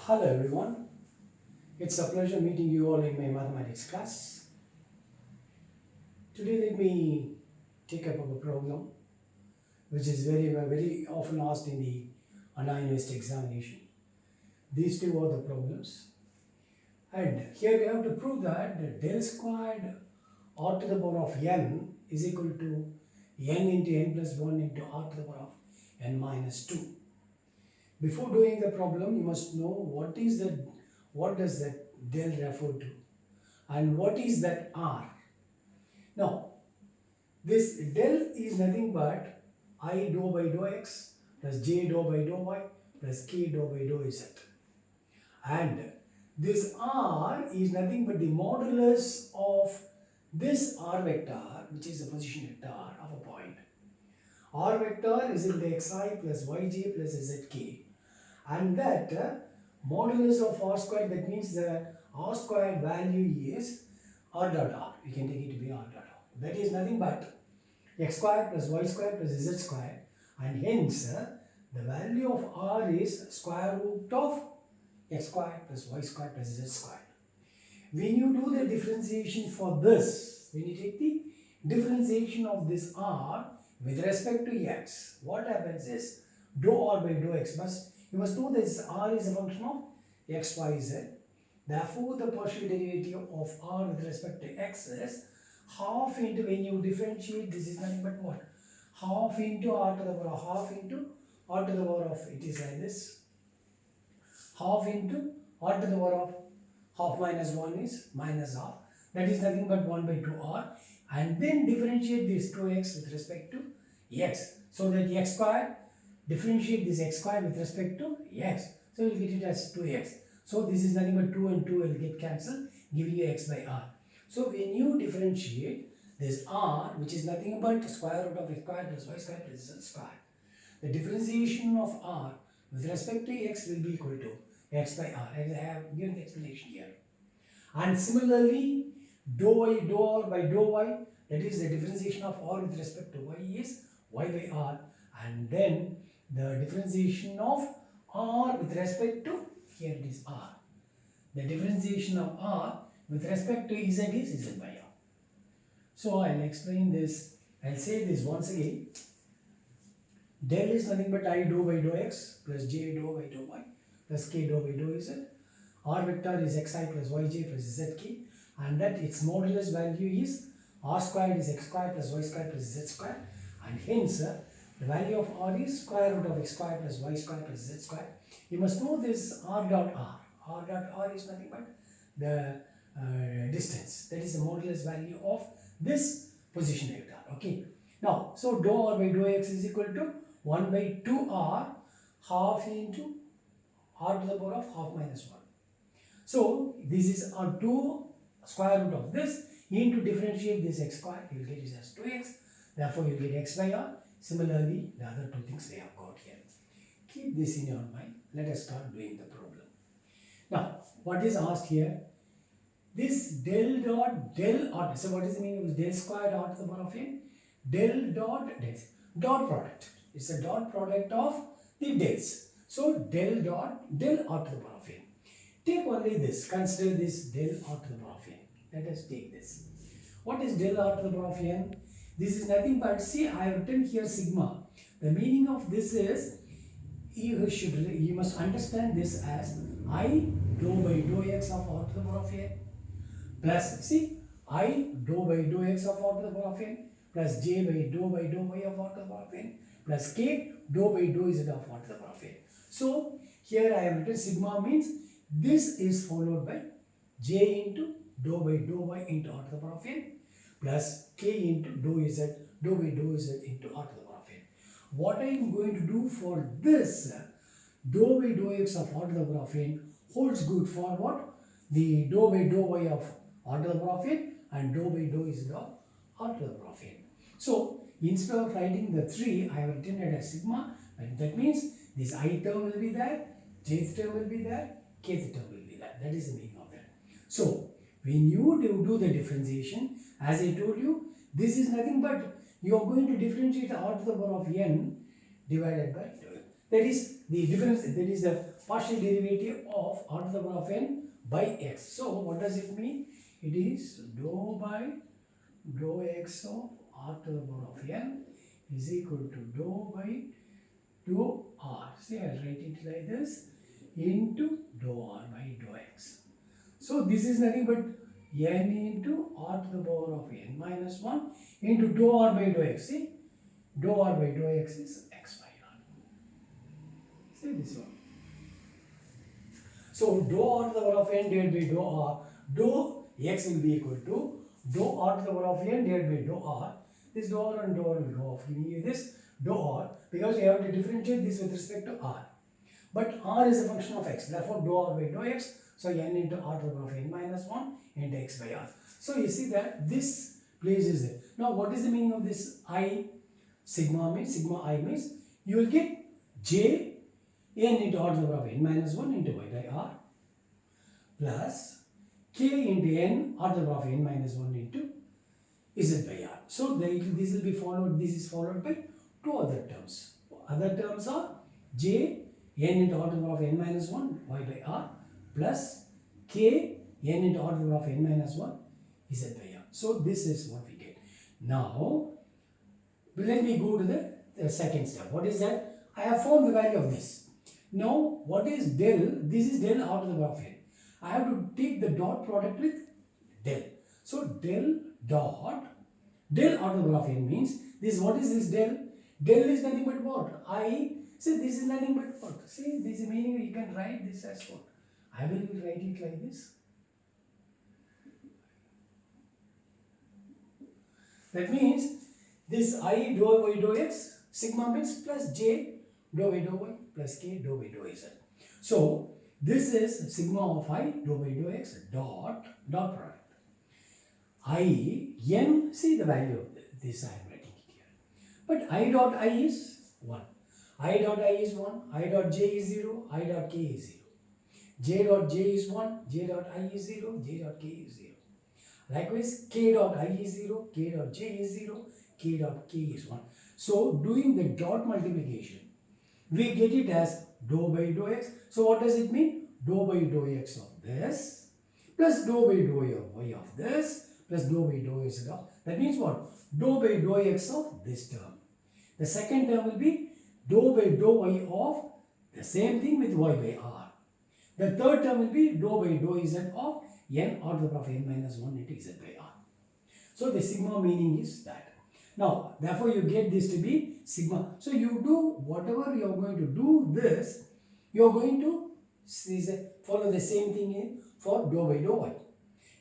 Hello everyone, it's a pleasure meeting you all in my mathematics class. Today let me take up a problem which is very often asked in the anonymous examination. These two are the problems, and here we have to prove that the del squared r to the power of n is equal to n into n plus 1 into r to the power of n minus 2. Before doing the problem, you must know what does that del refer to and what is that r. Now, this del is nothing but I dou by dou x plus j dou by dou y plus k dou by dou z. And this r is nothing but the modulus of this r vector, which is the position vector of a point. R vector is in the xi plus yj plus zk, and that modulus of r squared, that means the r squared value is r dot r. We can take it to be r dot r. That is nothing but x squared plus y squared plus z squared, and hence the value of r is square root of x squared plus y squared plus z squared. When you do the differentiation for this, when you take the differentiation of this r with respect to x, what happens is dou r by dou x you must know this r is a function of x, y, z. Therefore, the partial derivative of r with respect to x is half into, when you differentiate, this is nothing but what? Half into r to the power of half into r to the power of, it is like this. Half into r to the power of half minus 1 is minus half. That is nothing but 1 by 2r. And then differentiate this 2x with respect to x. So that x squared, differentiate this x squared with respect to x. So you will get it as 2x. So this is nothing but 2 and 2 will get cancelled, giving you x by r. So when you differentiate this r, which is nothing but square root of x squared plus y squared plus z squared, the differentiation of r with respect to x will be equal to x by r, as I have given the explanation here. And similarly, dou y dou r by dou y, that is the differentiation of r with respect to y is y by r, and then the differentiation of r with respect to, here it is r, the differentiation of r with respect to z is z by r. So I'll explain this, I'll say this once again. Del is nothing but I dou by dou x plus j dou by dou y plus k dou by dou z. R vector is xi plus yj plus zk, and that its modulus value is r squared is x squared plus y squared plus z squared, and hence the value of r is square root of x squared plus y squared plus z squared. You must know this r dot r. R dot r is nothing but the distance, that is the modulus value of this position vector. Okay. Now, so dou r by dou x is equal to 1 by 2r half into r to the power of half minus 1. So this is r2 square root of this into differentiate this x squared, you will get it as 2x. Therefore, you will get x by r. Similarly, the other two things we have got here. Keep this in your mind. Let us start doing the problem. Now, what is asked here? This del dot del r. So, what is the meaning of del squared r to the power of n? Del dot dot product. It's a dot product of the dels. So, del dot del r to the power of n. Take only this. Consider this del r to the power of n. Let us take this. What is del r to the power of n? This is nothing but, see, I have written here sigma. The meaning of this is, you must understand this as I dou by dou x of r to the power of n plus, see, I dou by dou x of r to the power of n plus j by dou y of r to the power of n plus k dou by dou z of r to the power of n. So, here I have written sigma means this is followed by j into dou by dou y into r to the power of n plus k into dou by dou z into r to the power of n. What I am going to do for this, dou by dou x of r to the power of n holds good for what? The dou by dou y of r to the power of n and dou by dou z of r to the power of n. So, instead of writing the 3, I have written it as sigma, and that means this I term will be there, jth term will be there, kth term will be there. That is the meaning of that. So, when you do the differentiation, as I told you, this is nothing but you are going to differentiate r to the power of n divided by 2. That is the difference, that is the partial derivative of r to the power of n by x. So what does it mean? It is dou by dou x of r to the power of n is equal to dou by dou r. See, I write it like this, into dou r by dou x. So this is nothing but n into r to the power of n minus 1 into dou r by dou x. See, dou r by dou x is x by r. See this one. So dou r to the power of n divided by dou r, dou x will be equal to dou r to the power of n divided by dou r. This dou r and dou r will go off, giving you this dou r, because you have to differentiate this with respect to r. But r is a function of x, therefore dou r by dou x. So n into r to the power of n minus 1 into x by r. So you see that this place is there. Now what is the meaning of this I? Sigma I means you will get j n into r to the power of n minus 1 into y by r plus k into n r to the power of n minus 1 into z by r. So this will be followed, this is followed by two other terms. Other terms are j n into r to the power of n minus 1 y by r plus k n into r to the power of n minus 1 z by r. So this is what we get. Now let me go to the second step. What is that? I have found the value of this. Now what is del? This is del r to the power of n. I have to take the dot product with del. So del dot del r to the power of n means this. What is this del? Del is nothing but what? I. See, this is nothing but what? See, this is meaning you can write this as what? I will write it like this. That means this I dou by dou x sigma means plus j dou by dou y plus k dou by dou z. So this is sigma of I dou by dou x dot product. I n, see the value of this I am writing it here. But I dot I is 1. I dot I is 1. I dot j is 0. I dot k is 0. J dot j is 1. J dot I is 0. J dot k is 0. Likewise, k dot I is 0. K dot j is 0. K dot k is 1. So doing the dot multiplication, we get it as dou by dou x. So what does it mean? Dou by dou x of this plus dou by dou y of this plus dou by dou x of, that means what? Dou by dou x of this term. The second term will be dou by dou y of the same thing with y by r. The third term will be dou by dou z of n r to the power of n minus 1 into z by r. So the sigma meaning is that. Now, therefore you get this to be sigma. So you do whatever you are going to do this, you are going to follow the same thing in for dou by dou y.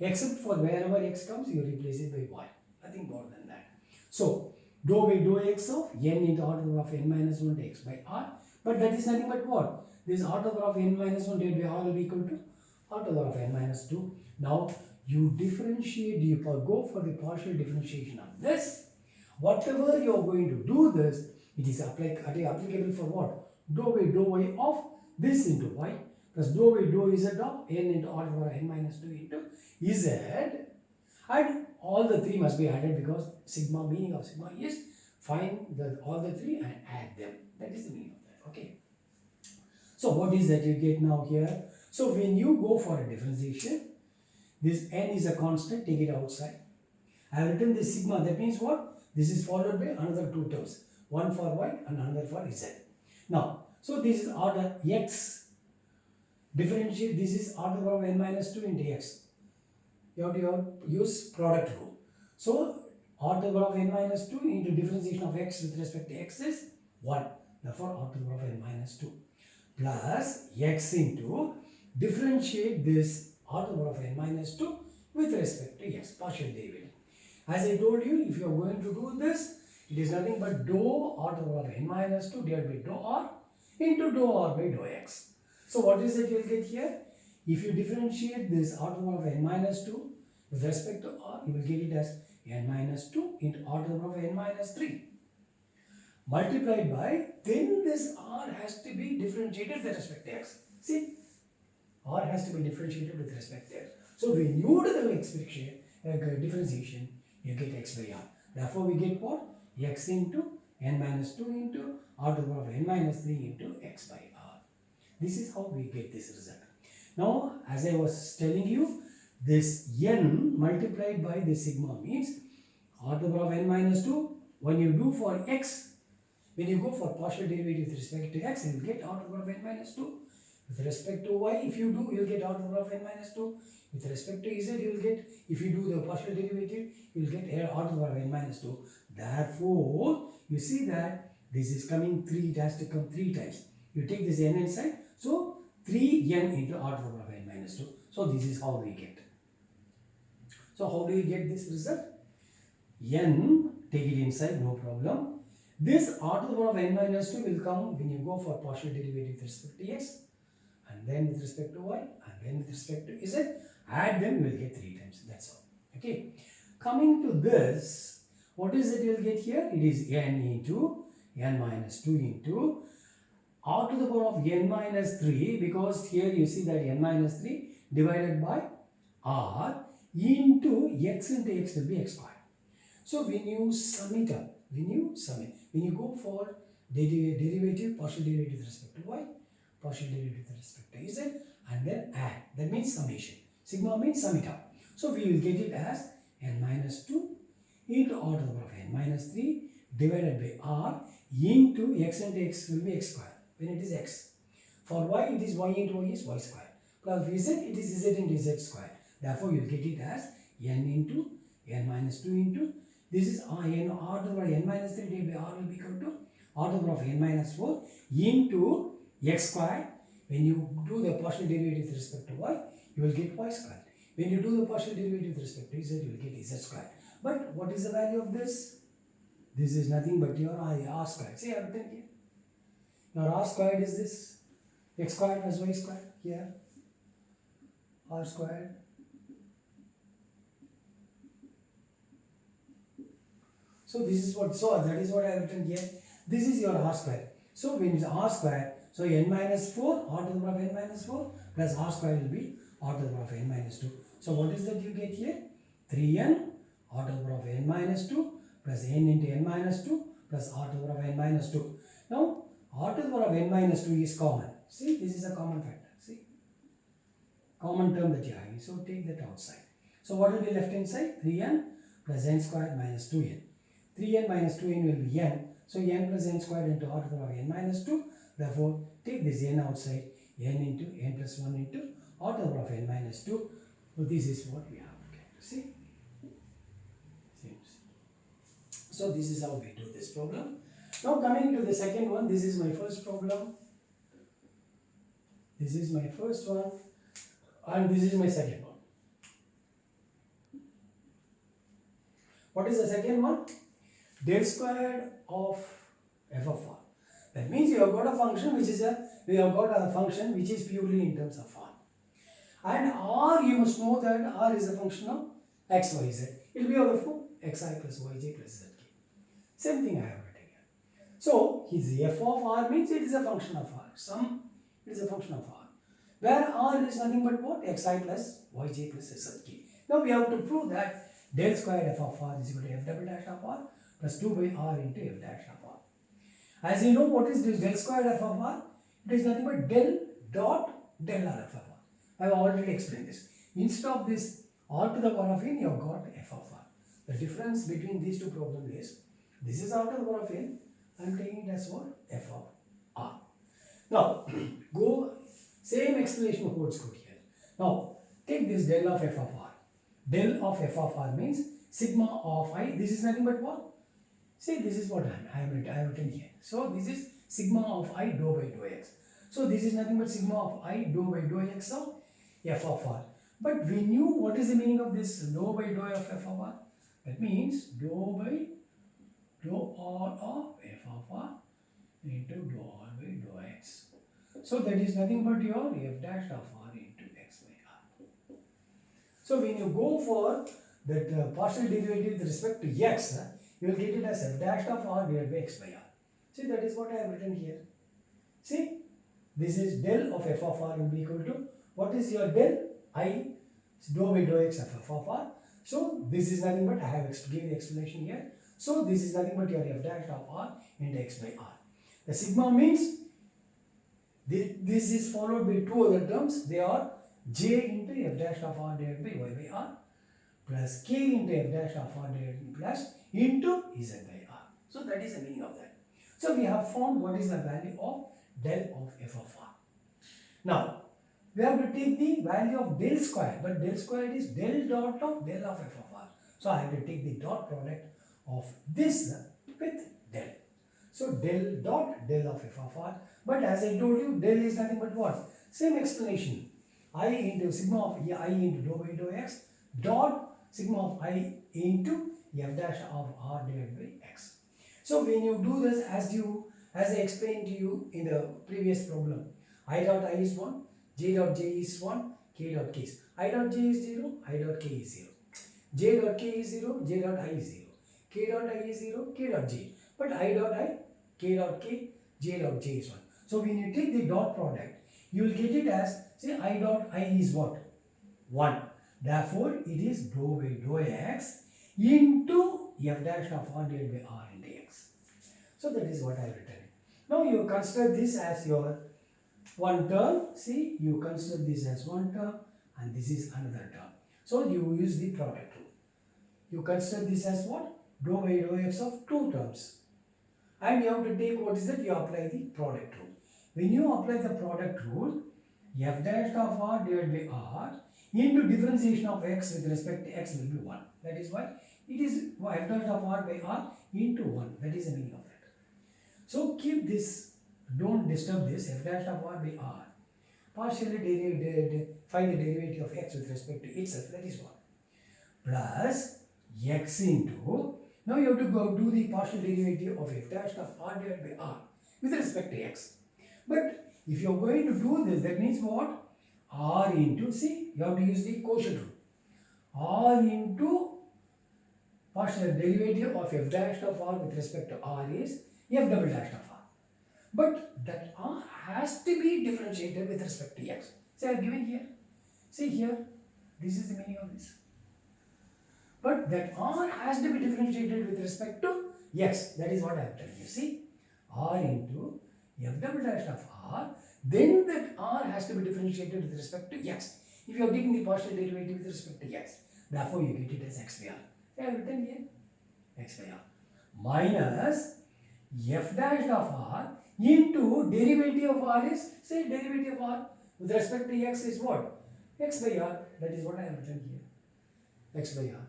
Except for wherever x comes, you replace it by y. Nothing more than that. So, dou by dou x of n into r to the power of n minus 1 to x by r. But that is nothing but what? This r to the power of n minus 1 divided by r will be equal to r to the power of n minus 2. Now, you differentiate, you go for the partial differentiation of this. Whatever you are going to do this, it is applicable for what? Dou by dou y of this into y plus dou by dou z of n into r to the power of n minus 2 into z, and all the three must be added because sigma, meaning of sigma is find all the three and add them. That is the meaning of that. Okay. So what is that you get now here? So when you go for a differentiation, this n is a constant, take it outside. I have written this sigma, that means what? This is followed by another two terms, one for y and another for z. Now, so this is order x, differentiate, this is r to the power of n minus 2 into x. You have to use product rule. So, r to the power of n minus 2 into differentiation of x with respect to x is 1. Therefore, r to the power of n minus 2 plus x into differentiate this r to the power of n minus 2 with respect to x, partial derivative. As I told you, if you are going to do this, it is nothing but dou r to the power of n minus 2 divided by dou r into dou r by dou x. So what is it you will get here? If you differentiate this r to the power of n minus 2 with respect to r, you will get it as n minus 2 into r to the power of n minus 3 multiplied by, then this r has to be differentiated with respect to x. See, r has to be differentiated with respect to x. So when you do the expression, differentiation, you get x by r. Therefore, we get what? X into n minus 2 into r to the power of n minus 3 into x by r. This is how we get this result. Now, as I was telling you, this n multiplied by this sigma means r to the power of n minus 2. When you do for x, when you go for partial derivative with respect to x, you will get r to the power of n minus 2. With respect to y, if you do, you will get r to the power of n minus 2. With respect to z, you will get, if you do the partial derivative, you will get r to the power of n minus 2. Therefore, you see that this is coming 3, it has to come 3 times. You take this n inside, so 3n into r to the power of n minus 2. So this is how we get. So how do we get this result? N, take it inside, no problem. This r to the power of n minus 2 will come when you go for partial derivative with respect to x, and then with respect to y, and then with respect to z. Add them, you will get 3 times. That's all. Okay. Coming to this, what is it you will get here? It is n into n minus 2 into r to the power of n minus 3, because here you see that n minus 3 divided by r into x will be x squared. So when you sum it up, when you go for derivative, partial derivative with respect to y, partial derivative with respect to z, and then add, that means summation. Sigma means sum it up. So we will get it as n minus 2 into r to the power of n minus 3 divided by r into x will be x squared when it is x. For y, it is y into y is y squared. Plus z, it is z into z squared. Therefore, you will get it as n into n minus 2 into, this is r to the power of n minus 3 divided by r will be equal to r to the power of n minus 4 into x squared. When you do the partial derivative with respect to y, you will get y squared. When you do the partial derivative with respect to z, you will get z squared. But what is the value of this? This is nothing but your r squared. See, I have written here. Your r squared is this. X squared plus y squared. Here. R squared. So this is what, so that is what I have written here. This is your r squared. So when it's r squared, so n minus 4, r to the power of n minus 4 plus r squared will be r to the power of n minus 2. So what is that you get here? 3n r to the power of n minus 2 plus n into n minus 2 plus r to the power of n minus 2. Now r to the power of n minus 2 is common. See, this is a common factor. See, common term that you are having. So take that outside. So what will be left inside? 3n plus n squared minus 2n. 3n minus 2n will be n. So n plus n squared into r to the power of n minus 2. Therefore, take this n outside, n into n plus 1 into r to the power of n minus 2. So this is what we have to get. See? So this is how we do this problem. Now coming to the second one, this is my first problem. This is my first one. And this is my second one. What is the second one? Del squared of f of r. That means you have got a function which is purely in terms of r. And r, you must know that r is a function of x, y, z. It will be over for xi plus yj plus zk. Same thing I have written here. So his f of r means it is a function of r. It is a function of r. Where r is nothing but what? Xi plus yj plus zk. Now we have to prove that del squared f of r is equal to f double dash of r plus 2 by r into f dash of r. As you know, what is this del squared f of r? It is nothing but del dot del r f of r. I have already explained this. Instead of this r to the power of n, you have got f of r. The difference between these two problems is, this is r to the power of n, I am taking it as what? F of r. Now, same explanation holds good here. Now, take this del of f of r. Del of f of r means sigma of I. This is nothing but what? See, this is what I have written here. So, this is sigma of I dou by dou x. So, this is nothing but sigma of I dou by dou x of f of r. But we knew what is the meaning of this dou by dou of f of r. That means dou by dou r of f of r into dou r by dou x. So that is nothing but your f dash of r into x by r. So when you go for that partial derivative with respect to x, you will get it as f dash of r divided by x by r. See, that is what I have written here. See, this is del of f of r will be equal to, what is your del? I dou by dou x of f of r. So this is nothing but, I have given the explanation here. So this is nothing but your f dash of r into x by r. The sigma means This is followed by two other terms. They are j into f dash of r divided by y by r plus k into f dash of r divided by plus into z by r. So that is the meaning of that. So we have found what is the value of del of f of r. Now we have to take the value of del square, but del square is del dot of del of f of r. So I have to take the dot product of this with del. So del dot del of f of r. But as I told you, del is nothing but what? Same explanation. I into sigma of I into dou by dou x dot sigma of I into f dash of r divided by x. So when you do this, as I explained to you in the previous problem, I dot I is 1, j dot j is 1, k dot k is. I dot j is 0, I dot k is 0. J dot k is 0, j dot I is 0. K dot I is 0, k dot j. But I dot I, k dot k, j dot j is 1. So when you take the dot product, you will get it as, say, I dot I is what? 1. Therefore, it is dou by dou x into f dash of r divided by r into x. So that is what I have written. Now you consider this as your one term. See, you consider this as one term and this is another term. So you use the product rule. You consider this as what? Dou by dou x of two terms. And you have to take what is that? You apply the product rule. When you apply the product rule, f dash of r divided by r into differentiation of x with respect to x will be 1. That is why it is f dash of r by r into 1. That is the meaning of that. So keep this, don't disturb this, f dash of r by r. Partially find the derivative of x with respect to itself, that is 1. Plus x into, now you have to go do the partial derivative of f dash of r divided by r with respect to x. But if you are going to do this, that means what? R into, see, you have to use the quotient rule. R into partial derivative of f dash of r with respect to r is f double dash of r. But that r has to be differentiated with respect to x. See, I have given here. See here, this is the meaning of this. But that r has to be differentiated with respect to x. That is what I have told you. See, r into f double dash of r, then that r has to be differentiated with respect to x. If you are taking the partial derivative with respect to x, therefore you get it as x by r. I have written here x by r minus f dash of r into derivative of r is, say, derivative of r with respect to x is what? X by r. That is what I have written here. X by r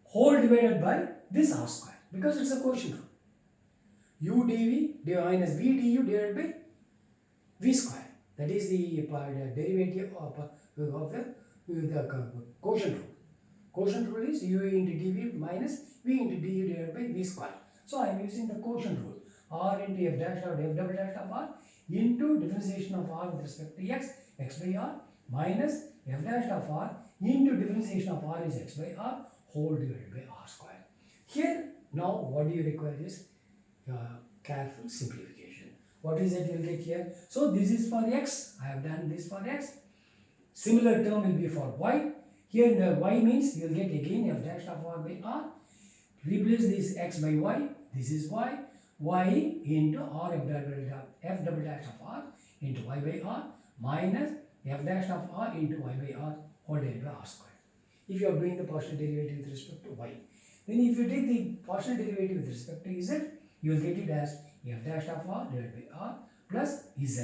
whole divided by this r square, because it's a quotient rule. U dv minus v du divided by v square. That is the derivative of the quotient rule. Quotient rule is u into dv minus v into du divided by v square. So I am using the quotient rule. R into f dash of f double dash of r into differentiation of r with respect to x, x by r, minus f dash of r into differentiation of r is x by r whole divided by r square. Here, now what do you require is careful simplification. What is it you will get here? So this is for x. I have done this for x. Similar term will be for y. Here the y means you will get again f dash of r by r. Replace this x by y. This is y. Y into r f double dash of r into y by r minus f dash of r into y by r whole divided by r square. If you are doing the partial derivative with respect to y, then if you take the partial derivative with respect to z, you will get it as f dash of r divided by r plus z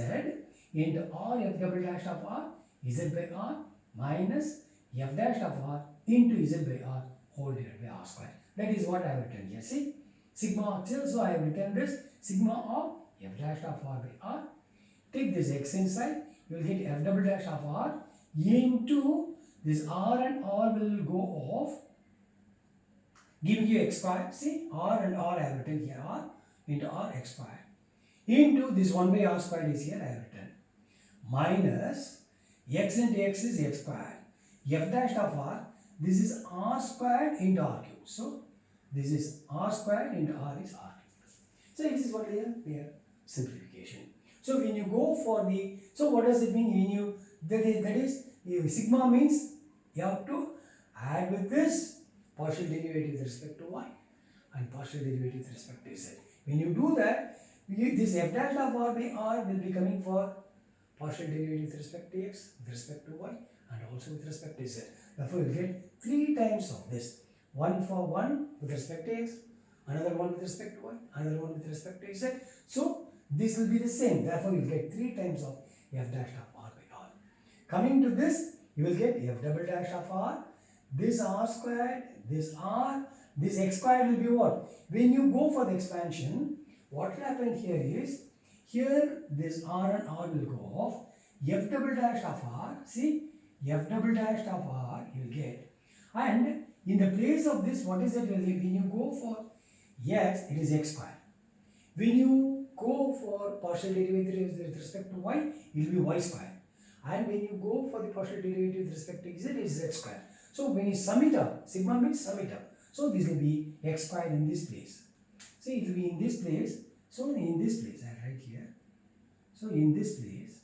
into r f double dash of r z by r minus f dash of r into z by r whole divided by r square. That is what I have written here. See, sigma, so I have written this sigma of f dash of r by r. Take this x inside, you will get f double dash of r into this r and r will go off, giving you x square. See, r and r I have written here, r into r x square into this 1 by r square is here I have written minus x into x is x square, f dash of r, this is r square into r cube. So this is r square into r is r cube. So this is what here simplification. So when you go for the, so what does it mean? When you that is sigma means you have to add with this partial derivative with respect to y and partial derivative with respect to z. When you do that, this f dash of r by r will be coming for partial derivative with respect to x, with respect to y, and also with respect to z. Therefore, you will get 3 times of this. One for one with respect to x, another one with respect to y, another one with respect to z. So, this will be the same. Therefore, you will get 3 times of f dash of r by r. Coming to this, you will get f double dash of r, this r squared, this r, this x squared will be what? When you go for the expansion, what will happen here is, here this r and r will go off, f double dash of r, see, f double dash of r you will get, and in the place of this, what is it? When you go for x, it is x squared. When you go for partial derivative with respect to y, it will be y squared. And when you go for the partial derivative with respect to z, it is z squared. So when you sum it up, sigma means sum it up. So this will be x squared in this place. See, it will be in this place. So in this place, I write here. So in this place,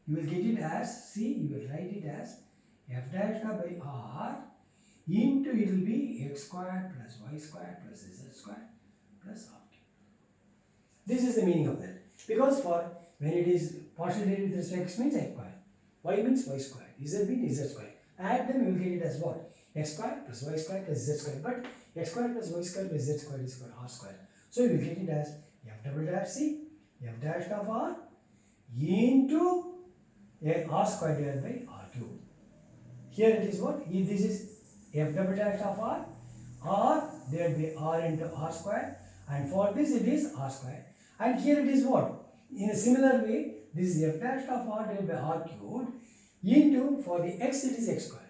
you will get it as, see, you will write it as f dash by r into, it will be x squared plus y squared plus z squared plus r cubed. This is the meaning of that. Because for when it is partial derivative with respect to x means x squared, y means y squared, z means z squared. Add them, you will get it as what? X squared plus y squared plus z squared. But x squared plus y squared plus z squared is equal to r squared. So you will get it as f double dash c, f dash of r into r squared divided by r cube. Here it is what? This is f double dash of r divided by r into r squared, and for this it is r squared. And here it is what? In a similar way, this is f dash of r divided by r cubed into, for the x it is x squared.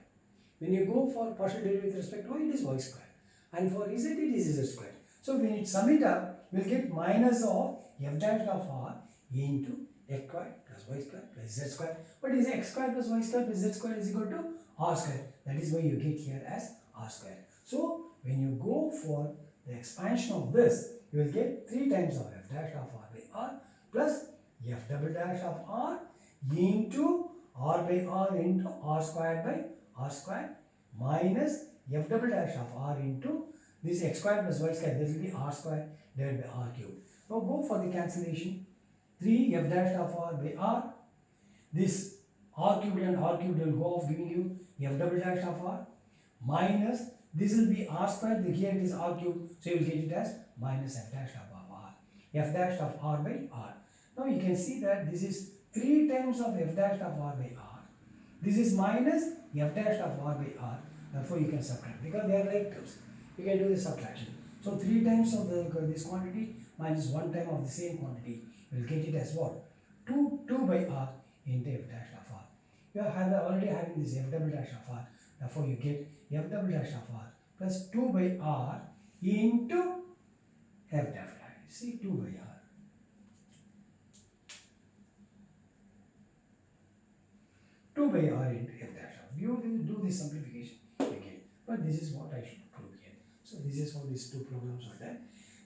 When you go for partial derivative with respect to y, it is y squared. And for z it is z squared. So when you sum it up, we will get minus of f dash of r into x squared plus y squared plus z squared. But is x squared plus y squared plus z squared is equal to r squared. That is why you get here as r squared. So when you go for the expansion of this, you will get 3 times of f dash of r by r plus f double dash of r into r by r into r squared by r squared minus f double dash of r into this x squared plus y squared. This will be r squared divided by r cubed. Now go for the cancellation. 3 f dash of r by r. This r cubed and r cubed will go off, giving you f double dash of r minus, this will be r squared, here it is r cubed, so you will get it as minus f dash of r, f dash of r by r. Now you can see that this is 3 times of f dash of r by r. This is minus f dash of r by r. Therefore you can subtract, because they are like terms. You can do the subtraction. So 3 times of this quantity minus 1 time of the same quantity, you will get it as what? 2 by r into f dash of r. You are already having this f double dash of r. Therefore you get f double dash of r plus 2 by r into f dash. See, 2 by r. 2 by r into f dash of. You will do this simplification again. But this is what I should prove here. So this is how these 2 problems are done.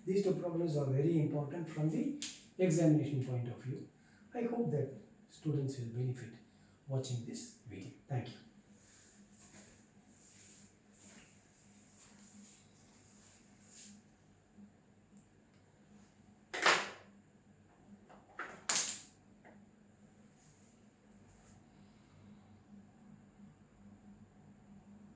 These 2 problems are very important from the examination point of view. I hope that students will benefit watching this video. Thank you.